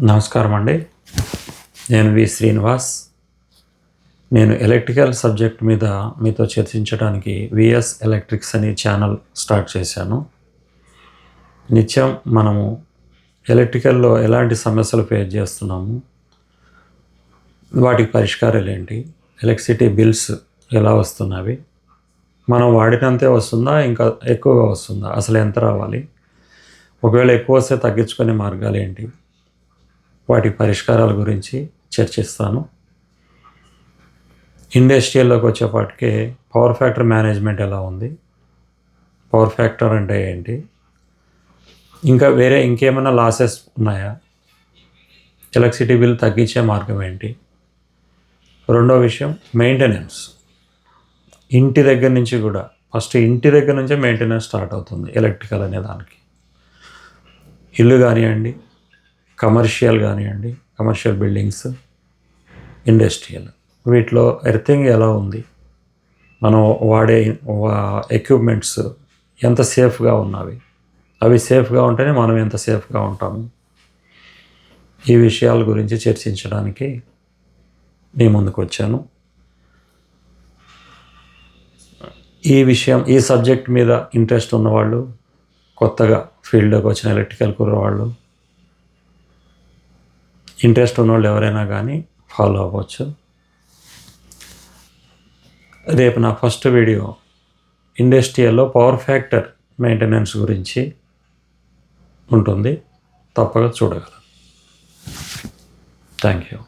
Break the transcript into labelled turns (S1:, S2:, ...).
S1: నమస్కారం అండి. నేను వి శ్రీనివాస్. నేను ఎలక్ట్రికల్ సబ్జెక్ట్ మీద మీతో చర్చించడానికి విఎస్ ఎలక్ట్రిక్స్ అనే ఛానల్ స్టార్ట్ చేశాను. నిత్యం మనము ఎలక్ట్రికల్లో ఎలాంటి సమస్యలు ఫేస్ చేస్తున్నాము, వాటికి పరిష్కారాలు ఏంటి, ఎలక్ట్రిసిటీ బిల్స్ ఎలా వస్తున్నవి, మనం వాడినంతే వస్తుందా, ఇంకా ఎక్కువగా వస్తుందా, అసలు ఎంత రావాలి, ఒకవేళ ఎక్కువ వస్తే తగ్గించుకునే మార్గాలు ఏంటి, వాటి పరిష్కారాల గురించి చర్చిస్తాను. ఇండస్ట్రియల్లోకి వచ్చేపాటికే పవర్ ఫ్యాక్టర్ మేనేజ్మెంట్ ఎలా ఉంది, పవర్ ఫ్యాక్టర్ అంటే ఏంటి, ఇంకా ఇంకేమైనా లాసెస్ ఉన్నాయా, ఎలక్ట్రిసిటీ బిల్ తగ్గించే మార్గం ఏంటి. రెండో విషయం మెయింటెనెన్స్. ఇంటి దగ్గర నుంచి కూడా ఇంటి దగ్గర నుంచే మెయింటెనెన్స్ స్టార్ట్ అవుతుంది ఎలక్ట్రికల్ అనే దానికి. ఇల్లు కానివ్వండి, కమర్షియల్ కానివ్వండి, కమర్షియల్ బిల్డింగ్స్, ఇండస్ట్రియల్, వీటిలో ఎర్తింగ్ ఎలా ఉంది, మనం వాడే ఎక్విప్మెంట్స్ ఎంత సేఫ్గా ఉన్నవి, అవి సేఫ్గా ఉంటేనే మనం ఎంత సేఫ్గా ఉంటాము. ఈ విషయాల గురించి చర్చించడానికి మీ ముందుకు వచ్చాను. ఈ సబ్జెక్ట్ మీద ఇంట్రెస్ట్ ఉన్నవాళ్ళు, కొత్తగా ఫీల్డ్లోకి వచ్చిన ఎలక్ట్రికల్ కుర్రవాళ్ళు, ఇంట్రెస్ట్ ఉన్నవాళ్ళు ఎవరైనా కానీ ఫాలో అవ్వచ్చు. రేపు నా ఫస్ట్ వీడియో ఇండస్ట్రియల్లో పవర్ ఫ్యాక్టర్ మెయింటెనెన్స్ గురించి ఉంటుంది. తప్పక చూడగలరు. Thank you.